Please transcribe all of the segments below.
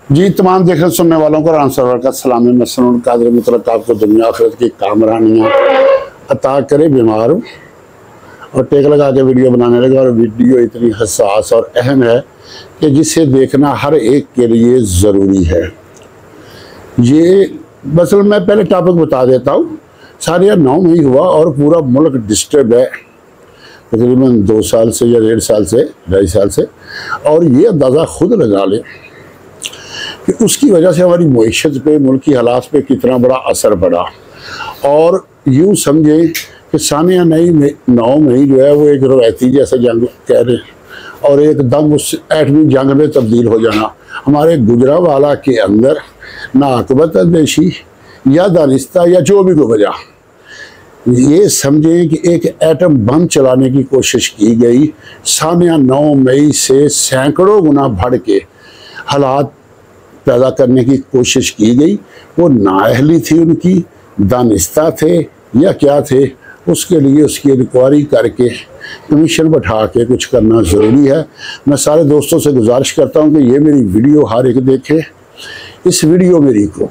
जी तमाम देखने सुनने वालों को राम सरवर का सलामी मसनून कादर मुतलक आपको दुनिया आखिरत की कामरानियाँ अता करे। बीमार हूँ और टेक लगा के वीडियो बनाने लगा और वीडियो इतनी हसास और अहम है कि जिसे देखना हर एक के लिए ज़रूरी है। ये बसल मैं पहले टॉपिक बता देता हूँ। सारिया 9 में ही हुआ और पूरा मुल्क डिस्टर्ब है तकरीबन 2 साल से या 1.5 साल से 2.5 साल से, और ये अंदाज़ा खुद लगा ले कि उसकी वजह से हमारी मईशत पे, मुल्की हालात पे कितना बड़ा असर पड़ा। और यूँ समझे कि सानिया 9 में ही जो है वो एक रवायती जैसे जंग कह रहे और एकदम उस एटमी जंग में तब्दील हो जाना। हमारे गुजरावाला के अंदर ना अकबत अंदेशी या दानिस्ता या जो भी कोई वजह, ये समझें कि एक एटम बम चलाने की कोशिश की गई। सानिया 9 मई से सैकड़ों गुना बढ़ के हालात पैदा करने की कोशिश की गई। वो नाअहली थी उनकी, दानिस्ता थे या क्या थे, उसके लिए उसकी इंक्वायरी करके कमीशन बैठा के कुछ करना ज़रूरी है। मैं सारे दोस्तों से गुजारिश करता हूँ कि ये मेरी वीडियो हर एक देखे। इस वीडियो मेरी को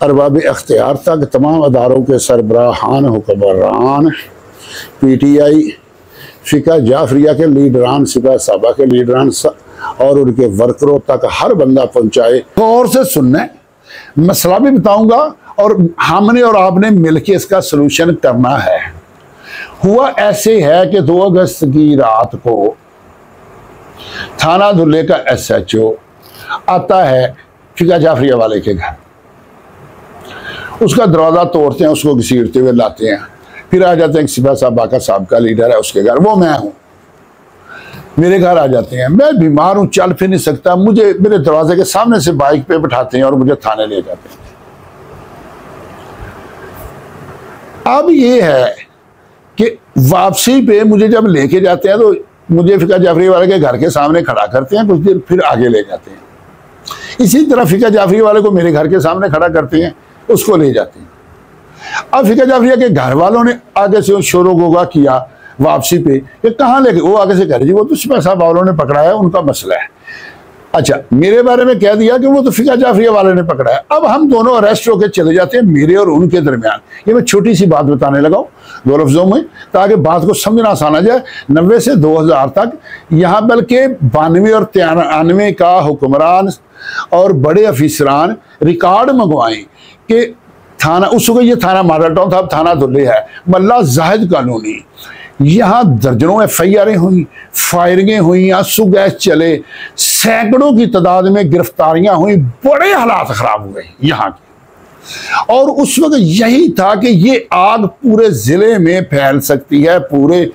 अरबाब अख्तियार तक तमाम अदारों के सरबराहान, हुक्मरान, PTI, फ़िका जाफरिया के लीडरान, सिपा साहबा के लीडरान और उनके वर्करों तक हर बंदा पहुंचाए। गौर से सुनना है, मसला भी बताऊंगा और हमने और आपने मिलकर इसका सलूशन करना है। हुआ ऐसे है कि 2 अगस्त की रात को थाना धुल्ले का SHO आता है फ़िका जाफरिया वाले के घर। उसका दरवाज़ा तोड़ते हैं, उसको घसीटते हुए लाते हैं, फिर आ जाते हैं सिपा साहबा का साहबका लीडर है उसके घर, वो मैं हूँ, मेरे घर आ जाते हैं। मैं बीमार हूँ, चल फिर नहीं सकता, मुझे मेरे दरवाजे के सामने से बाइक पे बिठाते हैं और मुझे थाने ले जाते हैं। अब ये है कि वापसी पे मुझे जब लेके जाते हैं तो मुझे फ़िका जाफरी वाले के घर के सामने खड़ा करते हैं, कुछ देर फिर आगे ले जाते हैं। इसी तरह फ़िका जाफरी वाले को मेरे घर के सामने खड़ा करते हैं, उसको ले जाते हैं। अब फ़िका जाफरिया के घर वालों ने आगे से शोर गोगा किया वापसी पे कि कहाँ लेके, वो आगे से कह रहे जी वो तो सिपा साहब वालों ने पकड़ा है, उनका मसला है। अच्छा, मेरे बारे में कह दिया कि वो तो फ़िका जाफरिया वाले ने पकड़ा है। अब हम दोनों अरेस्ट होकर चले जाते हैं मेरे और उनके दरमियान। ये मैं छोटी सी बात बताने लगा हूँ 2 लफ्ज़ों में, ताकि बात को समझना आसान आ जाए। 90 से 2000 तक यहाँ बल्कि 92 और 93 का हुक्मरान और बड़े अफिसरान रिकॉर्ड मंगवाएं कि थाना, उस वक्त ये थाना मॉडल टाउन था, अब थाना धुल्ले है, मल्ला जाहिद कॉलोनी, यहाँ दर्जनों FIR हुई, फायरिंगें हुई, आंसू गैस चले, सैकड़ों की तादाद में गिरफ्तारियां हुई, बड़े हालात खराब हुए यहाँ के। और उस वक्त यही था कि ये आग पूरे जिले में फैल सकती है, पूरे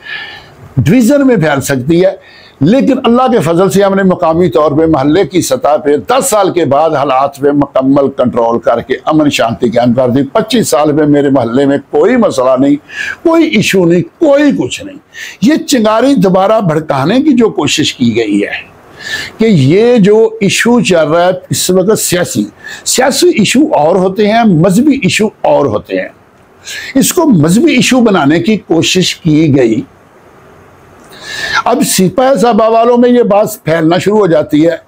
डिवीजन में फैल सकती है, लेकिन अल्लाह के फजल से हमने मकामी तौर पे महल्ले की सतह पे 10 साल के बाद हालात पे मुकम्मल कंट्रोल करके अमन शांति कायम कर दी। 25 साल में मेरे महल्ले में कोई मसला नहीं, कोई इशू नहीं, कोई कुछ नहीं। ये चिंगारी दोबारा भड़काने की जो कोशिश की गई है कि ये जो इशू चल रहा है इस वक्त सियासी इशू और होते हैं, मजहबी इशू और होते हैं। इसको मजहबी इशू बनाने की कोशिश की गई। अब सिपा साहबा वालों में ये बात फैलना शुरू हो जाती है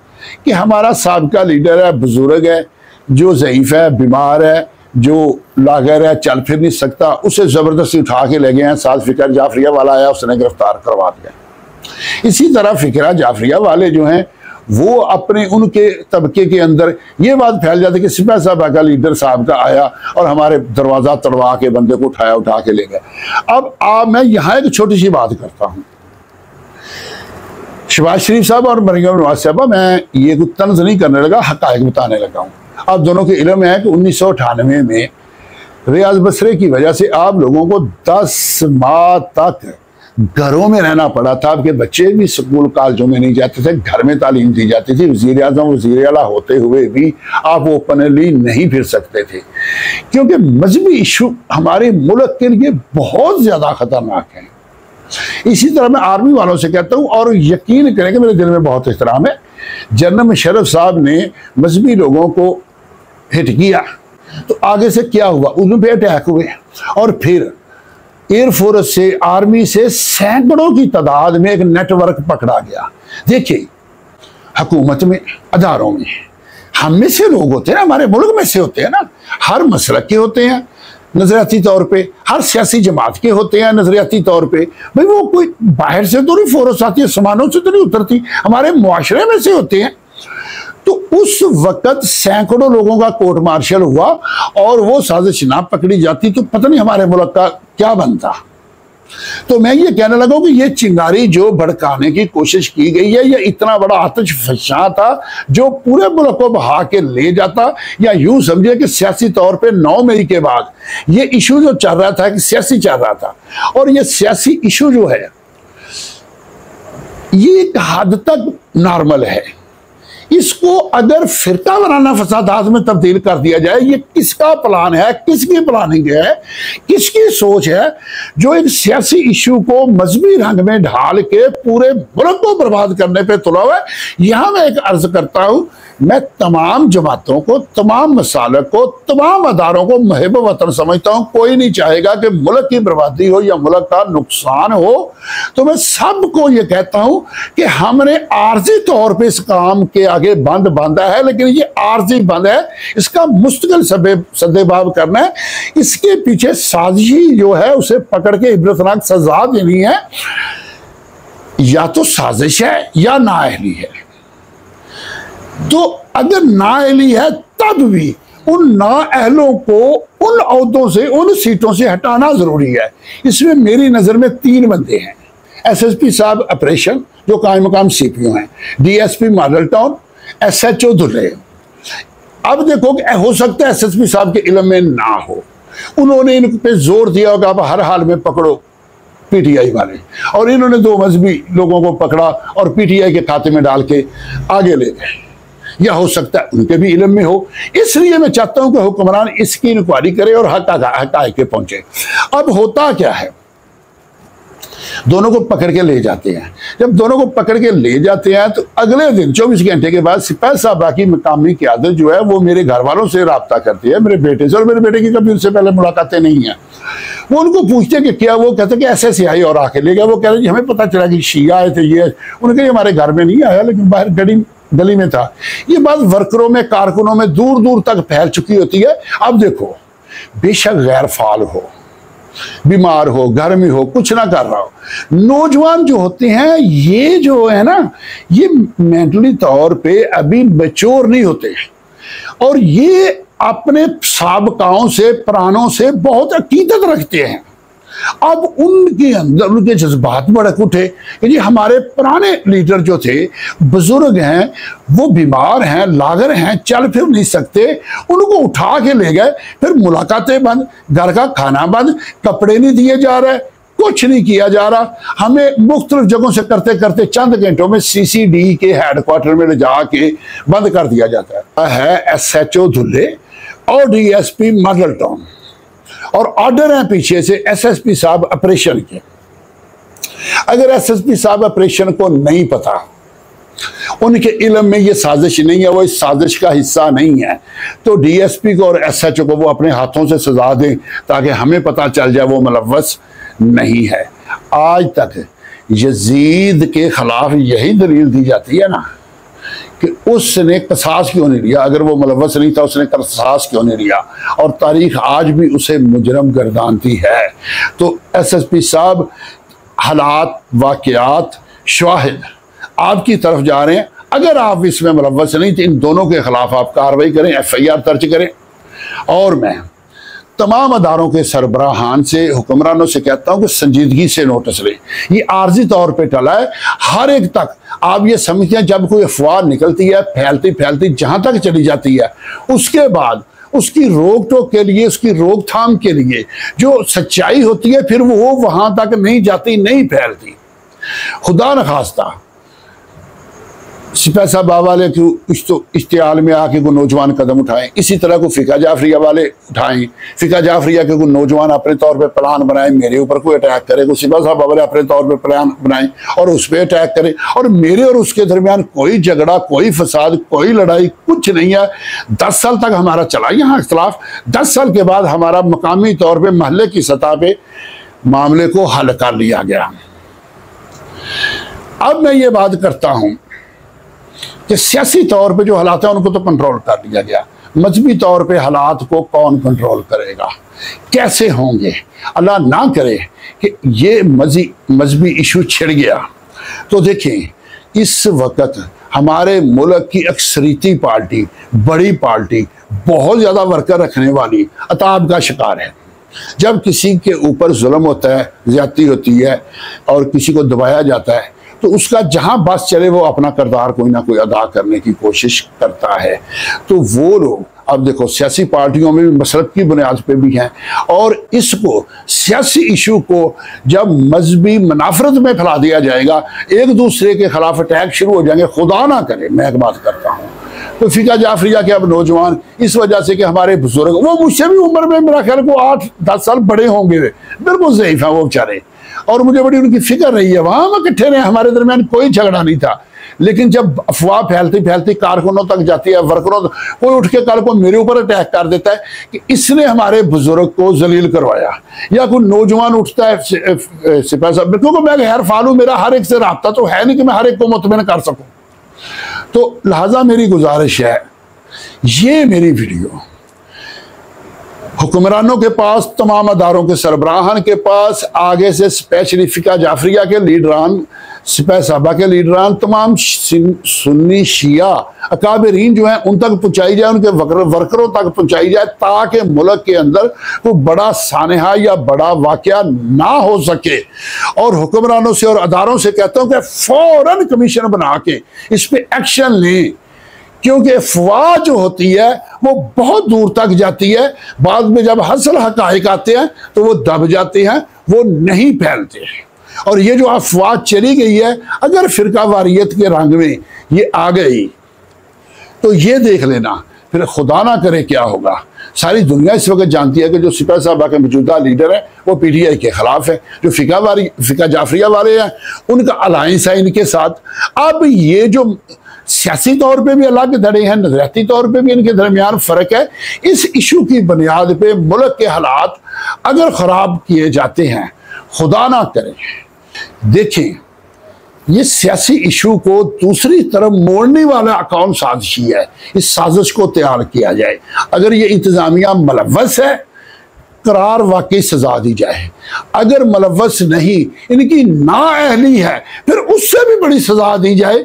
कि हमारा साहबका लीडर है, बुजुर्ग है, जो ज़ईफ़ है, बीमार है, जो लागर है, चल फिर नहीं सकता, उसे ज़बरदस्ती उठा के ले गए हैं। साथ फ़िका जाफरिया वाला आया, उसने गिरफ्तार करवा दिया। इसी तरह फ़िका जाफरिया वाले जो हैं वो अपने उनके तबके के अंदर ये बात फैल जाती है कि सिपा साहबा का लीडर साहब का आया और हमारे दरवाज़ा तड़वा के बंदे को उठा के ले गए। अब मैं यहाँ एक छोटी सी बात करता हूँ। शहबाज शरीफ साहब और मरियम नवाज साहबा, मैं ये कुछ तंज नहीं करने लगा, हक़ाइक़ बताने लगा हूँ। आप दोनों के इल्म है कि 1998 में रियाज बसरे की वजह से आप लोगों को 10 माह तक घरों में रहना पड़ा था। आपके बच्चे भी स्कूल कॉलेजों में नहीं जाते थे, घर में तालीम दी जाती थी। वज़ीर आज़म वज़ीर आला होते हुए भी आप ओपनली नहीं फिर सकते थे, क्योंकि मजहबी इशू हमारे मुल्क के लिए बहुत ज़्यादा ख़तरनाक है। इसी तरह मैं आर्मी वालों से कहता हूँ, और यकीन करें कि मेरे दिल में बहुत एहतराम है, जनरल मुशर्रफ साहब ने मजहबी लोगों को हिट किया तो आगे से क्या हुआ, उन पे अटैक हुए और फिर एयरफोर्स से, आर्मी से सैकड़ों की तादाद में एक नेटवर्क पकड़ा गया। देखिए, हुकूमत में, अदारों में हम में से लोग होते हैं ना, हमारे मुल्क में से होते हैं ना, हर मसलक के होते हैं नजरियाती तौर पे, हर सियासी जमात के होते हैं नजरियाती तौर पे। भाई वो कोई बाहर से तो नहीं फोरस आती है, समानों से तो नहीं उतरती, हमारे मुआशरे में से होते हैं। तो उस वक्त सैकड़ों लोगों का कोर्ट मार्शल हुआ और वो साजिश ना पकड़ी जाती तो पता नहीं हमारे मुल्क का क्या बनता। तो मैं ये कहने लगा कि ये चिंगारी जो भड़काने की कोशिश की गई है, ये इतना बड़ा आतिश फशां था जो पूरे मुल्क को बहा के ले जाता। या यूं समझिए कि सियासी तौर पे 9 मई के बाद ये इशू जो चल रहा था कि सियासी चल रहा था, और ये सियासी इशू जो है ये एक हद तक नॉर्मल है। इसको अगर फिरका वराना फसादात में तब्दील कर दिया जाए, ये किसका प्लान है, किसकी प्लानिंग है, किसकी सोच है जो एक सियासी इशू को मजहबी रंग में ढाल के पूरे मुल्क को बर्बाद करने पे तुला हुआ है। यहां मैं एक अर्ज करता हूं, मैं तमाम जमातों को, तमाम मसालक को, तमाम अदारों को महब वतन समझता हूं। कोई नहीं चाहेगा कि मुल्क की बर्बादी हो या मुल्क का नुकसान हो। तो मैं सबको ये कहता हूं कि हमने आर्जी तौर पे इस काम के आगे बंद बांधा है, लेकिन ये आर्जी बंद है, इसका मुस्तकिल सद्देबाब करना है। इसके पीछे साजिशी जो है उसे पकड़ के इबरतनाक सजा देनी है। या तो साजिश है या नाअहली है। तो अगर नाअहली है तब भी उन नाअहलों को उन ओहदों से, उन सीटों से हटाना जरूरी है। इसमें मेरी नजर में 3 बंदे हैं। SSP साहब ऑपरेशन जो कायम मकाम CPO हैं, DSP मॉडल टाउन, SHO धुले। अब देखो कि हो सकता है SSP साहब के इल्म में ना हो, उन्होंने इन पे जोर दिया होगा आप हर हाल में पकड़ो PTI वाले, और इन्होंने 2 मजहबी लोगों को पकड़ा और PTI के खाते में डाल के आगे ले गए। या हो सकता है उनके भी इल्म में हो। इसलिए मैं चाहता हूं कि हुक्मरान इसकी इंक्वायरी करे और हक़ाइक़ पे पहुंचे। अब होता क्या है, दोनों को पकड़ के ले जाते हैं। जब दोनों को पकड़ के ले जाते हैं तो अगले दिन 24 घंटे के बाद सिपाही साहबा की मकामी क़यादत जो है वो मेरे घर वालों से रब्ता करती है, मेरे बेटे से, और मेरे बेटे की कभी उनसे पहले मुलाकातें नहीं है। वो उनको पूछते कि क्या, वो कहते कि ऐसे आई और आके ले गया। वो कह रहे हमें पता चला कि शिया आए थे, ये उनके हमारे घर में नहीं आया, लेकिन बाहर गली में था। ये बात वर्करों में, कारकुनों में दूर दूर तक फैल चुकी होती है। अब देखो, बेशक गैर फाल हो, बीमार हो, घर में हो, कुछ ना कर रहा हो, नौजवान जो होते हैं ये जो है ना, ये मेंटली तौर पे अभी मैच्योर नहीं होते और ये अपने साबकाओं से, प्राणों से बहुत अकीदत रखते हैं। अब उनके अंदर उनके जज्बात भड़क उठे कि जी हमारे पुराने लीडर जो थे, बुजुर्ग हैं, वो बीमार हैं, लागर हैं, चल फिर नहीं सकते, उनको उठा के ले गए। फिर मुलाकातें बंद, घर का खाना बंद, कपड़े नहीं दिए जा रहे, कुछ नहीं किया जा रहा। हमें मुख्तलिफ जगहों से करते करते चंद घंटों में CCD के हेडक्वार्टर में ले जाके बंद कर दिया जाता है। SHO धुल्ले और DSP मॉडल टाउन, और ऑर्डर है पीछे से SSP साहब ऑपरेशन के। अगर SSP साहब ऑपरेशन को नहीं पता, उनके इल्म में ये साजिश नहीं है, वो इस साजिश का हिस्सा नहीं है, तो DSP को और SHO को वो अपने हाथों से सजा दें ताकि हमें पता चल जाए वो मुलव्वस नहीं है। आज तक यजीद के खिलाफ यही दलील दी जाती है ना कि उसने कसास क्यों नहीं लिया, अगर वो मुलव्वस नहीं था उसने कसास क्यों नहीं लिया, और तारीख आज भी उसे मुजरम गर्दानती है। तो SSP साहब हालात, वाक़यात, शवाहिद आपकी तरफ जा रहे हैं। अगर आप इसमें मुलव्वस नहीं थे, इन दोनों के खिलाफ आप कार्रवाई करें, FIR दर्ज करें। और मैं तमाम अदारों के सरबराहान से, हुक्मरानों से कहता हूं कि संजीदगी से नोटिस लें। ये आर्जी तौर पे टला है, हर एक तक आप ये समझते हैं जब कोई अफवाह निकलती है, फैलती फैलती जहां तक चली जाती है, उसके बाद उसकी रोक टोक के लिए, उसकी रोकथाम के लिए जो सच्चाई होती है फिर वो वहां तक नहीं जाती, नहीं फैलती। खुदा न खास्ता सिपाही साहब वाले इश्तिहाल में आके कोई नौजवान कदम उठाएं, इसी तरह को फ़िका जाफरिया वाले उठाएं। फ़िका जाफरिया के कोई नौजवान अपने तौर पे प्लान बनाए, मेरे ऊपर कोई अटैक करे, कोई सिपाही साहब वाले अपने तौर पे प्लान बनाएं और उस पर अटैक करें, और मेरे और उसके दरमियान कोई झगड़ा, कोई फसाद, कोई लड़ाई, कुछ नहीं है। 10 साल तक हमारा चला यहाँ इख्तलाफ, 10 साल के बाद हमारा मकामी तौर पर महल्ले की सतह पे मामले को हल कर लिया गया। अब मैं ये बात करता हूँ कि सियासी तौर पे जो हालात हैं उनको तो कंट्रोल कर लिया गया, मजहबी तौर पे हालात को कौन कंट्रोल करेगा, कैसे होंगे। अल्लाह ना करे कि ये मजहबी इशू छिड़ गया तो देखें इस वक्त हमारे मुल्क की अक्सरीती पार्टी, बड़ी पार्टी, बहुत ज़्यादा वर्कर रखने वाली अताब का शिकार है। जब किसी के ऊपर जुल्म होता है, ज्यादती होती है और किसी को दबाया जाता है तो उसका जहां बस चले वो अपना किरदार कोई ना कोई अदा करने की कोशिश करता है। तो वो लोग अब देखो सियासी पार्टियों में भी मसलब की बुनियाद पे भी हैं और इसको सियासी इशू को जब मजहबी मुनाफरत में फैला दिया जाएगा, एक दूसरे के खिलाफ अटैक शुरू हो जाएंगे। खुदा ना करे, मैं एक बात करता हूँ तो फ़िका जाफरिया के अब नौजवान इस वजह से कि हमारे बुजुर्ग वो मुझसे भी उम्र में मेरा ख्याल को 8-10 साल बड़े होंगे, बिल्कुल ज़ईफ़ हैं वो बेचारे, और मुझे बड़ी उनकी फिक्र रही है। वहाँ हम इकट्ठे रहे, हमारे दरमियान कोई झगड़ा नहीं था, लेकिन जब अफवाह फैलती फैलती कारकुनों तक जाती है, वर्करों तक, कोई उठ के कल को मेरे ऊपर अटैक कर देता है कि इसने हमारे बुजुर्ग को जलील करवाया, या कोई नौजवान उठता है सिपाही साहब, क्योंकि मैं गैर फालू, मेरा हर एक से रब्ता तो है नहीं कि मैं हर एक को मुतमिन कर सकूं। तो लिहाजा मेरी गुजारिश है, ये मेरी वीडियो हुक्मरानों के पास, तमाम अदारों के सरबराहान के पास, आगे से स्पेशली फ़िका जाफरिया के लीडरान, सिपाही साहबा के लीडरान, तमाम सुन्नी शिया अकाबरीन जो हैं उन तक पहुँचाई जाए, उनके वर्करों तक पहुँचाई जाए, ताकि मुल्क के अंदर कोई बड़ा सानहा या बड़ा वाक़या ना हो सके। और हुक्मरानों से और अदारों से कहता हूँ कि फ़ौरन कमीशन बना के इस पर एक्शन लें, क्योंकि अफवाह जो होती है वो बहुत दूर तक जाती है, बाद में जब असल हक़ाइक़ आते हैं तो वो दब जाते हैं, वो नहीं फैलते हैं। और ये जो अफवाह चली गई है, अगर फ़िरका वारियत के रंग में ये आ गई तो ये देख लेना फिर खुदा ना करे क्या होगा। सारी दुनिया इस वक्त जानती है कि जो सिपाही साहबा के मौजूदा लीडर है वो PTI के खिलाफ है, जो फ़िका जाफरिया वाले हैं उनका अलायंस है इनके साथ। अब ये जो सियासी तौर पे भी अलग धड़े हैं, नजरियाती तौर पे भी इनके दरमियान फ़र्क है। इस इशू की बुनियाद पे मुल्क के हालात अगर ख़राब किए जाते हैं, खुदा ना करे, देखें ये सियासी इशू को दूसरी तरफ मोड़ने वाला कौन साजिशी है, इस साजिश को तैयार किया जाए। अगर ये इंतज़ामिया मुलव्वस है, करार वाकई सजा दी जाए। अगर मुलव्वस नहीं, इनकी नाअहली है, फिर उससे भी बड़ी सजा दी जाए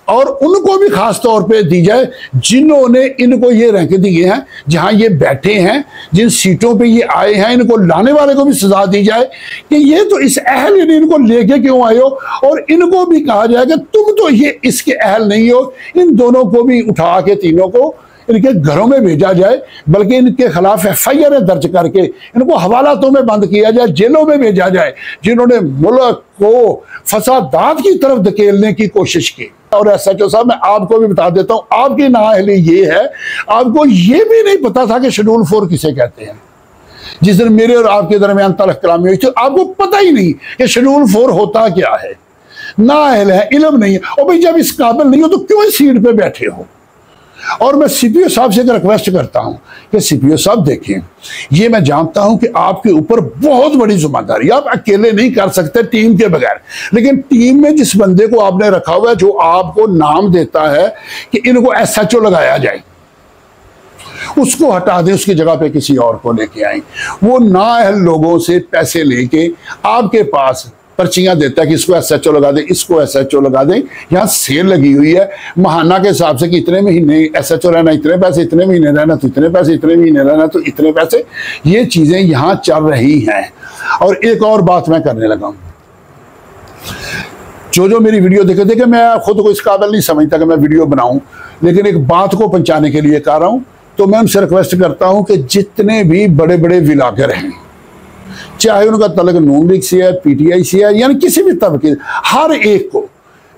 और उनको भी खास तौर पे दी जाए जिन्होंने इनको ये रैंक दिए हैं, जहां ये बैठे हैं, जिन सीटों पे ये आए हैं, इनको लाने वाले को भी सजा दी जाए कि ये तो इस अहल ने इनको लेके क्यों आए हो, और इनको भी कहा जाए कि तुम तो ये इसके अहल नहीं हो। इन दोनों को भी उठा के, तीनों को इनके घरों में भेजा जाए, बल्कि इनके खिलाफ FIR दर्ज करके इनको हवालातों में बंद किया जाए, जेलों में भेजा जाए, जिन्होंने मुल्क को फसादात की तरफ धकेलने की कोशिश की। और SHO साहब, मैं आपको भी बता देता हूं, आपकी नाअहली ये है, आपको ये भी नहीं पता था कि शेड्यूल 4 किसे कहते हैं। जिस दिन मेरे और आपके दरमियान तलख कलामी हुई थी, आपको पता ही नहीं कि शेड्यूल 4 होता क्या है। नाअहल है, इल्म नहीं है, और भाई जब इस काबिल नहीं हो तो क्यों इस सीट पे बैठे हो। और मैं CPO साहब से एक रिक्वेस्ट करता हूं कि CPO साहब देखें, ये मैं जानता हूं कि आपके ऊपर बहुत बड़ी जिम्मेदारी, आप अकेले नहीं कर सकते टीम के बगैर, लेकिन टीम में जिस बंदे को आपने रखा हुआ है, जो आपको नाम देता है कि इनको SHO लगाया जाए, उसको हटा दें, उसकी जगह पे किसी और को लेके आए। वो नाअहल लोगों से पैसे लेके आपके पास पर्चियां देता है कि इसको SHO लगा दें, इसको SHO लगा दें। यहाँ सेल लगी हुई है महाना के हिसाब से कि इतने महीने SHO रहना इतने पैसे, इतने महीने रहना तो इतने पैसे, इतने महीने रहना तो इतने पैसे। ये चीजें यहाँ चल रही हैं। और एक और बात मैं करने लगा हूं, जो मेरी वीडियो देखे मैं खुद को इस काबिल नहीं समझता कि मैं वीडियो बनाऊं, लेकिन एक बात को पहुंचाने के लिए कर रहा हूं। तो मैं उनसे रिक्वेस्ट करता हूं कि जितने भी बड़े बड़े विलागर हैं, चाहे उनका तलक नून लीग से है, PTI से है, यानी किसी भी तबके, हर एक को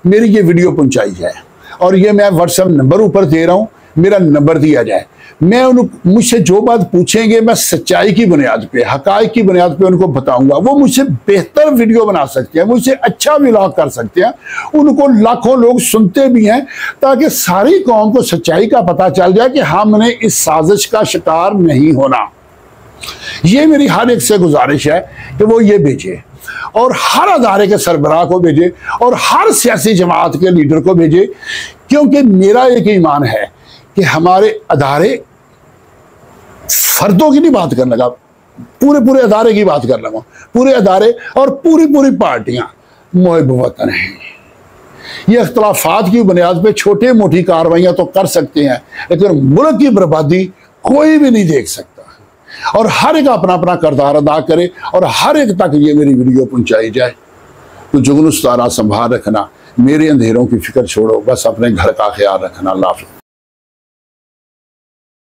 मेरी ये वीडियो पहुंचाई जाए। और ये मैं WhatsApp नंबर ऊपर दे रहा हूं, मेरा नंबर दिया जाए। मैं मुझसे जो बात पूछेंगे, मैं सच्चाई की बुनियाद पे, हकाइक की बुनियाद पे उनको बताऊंगा। वो मुझसे बेहतर वीडियो बना सकते हैं, मुझसे अच्छा व्लॉग कर सकते हैं, उनको लाखों लोग सुनते भी हैं, ताकि सारी कौम को सच्चाई का पता चल जाए कि हमने इस साजिश का शिकार नहीं होना। ये मेरी हर एक से गुजारिश है कि वो ये भेजे। और हर अदारे के सरबराह को भेजे और हर सियासी जमात के लीडर को भेजे, क्योंकि मेरा एक ईमान है कि हमारे अदारे, फर्दों की नहीं बात करने लगा, पूरे अदारे की बात कर लगा, पूरे अदारे और पूरी पार्टियां मुहिब वतन हैं। ये इख्तलाफात की बुनियाद पे छोटी मोटी कार्रवाइयां तो कर सकते हैं, लेकिन मुल्क की बर्बादी कोई भी नहीं देख सकता। और हर एक अपना अपना किरदार अदा करे और हर एक तक ये मेरी वीडियो पहुंचाई जाए। तो जुगनू सितारा संभाल रखना, मेरे अंधेरों की फिक्र छोड़ो, बस अपने घर का ख्याल रखना। अल्लाह हाफ़िज़।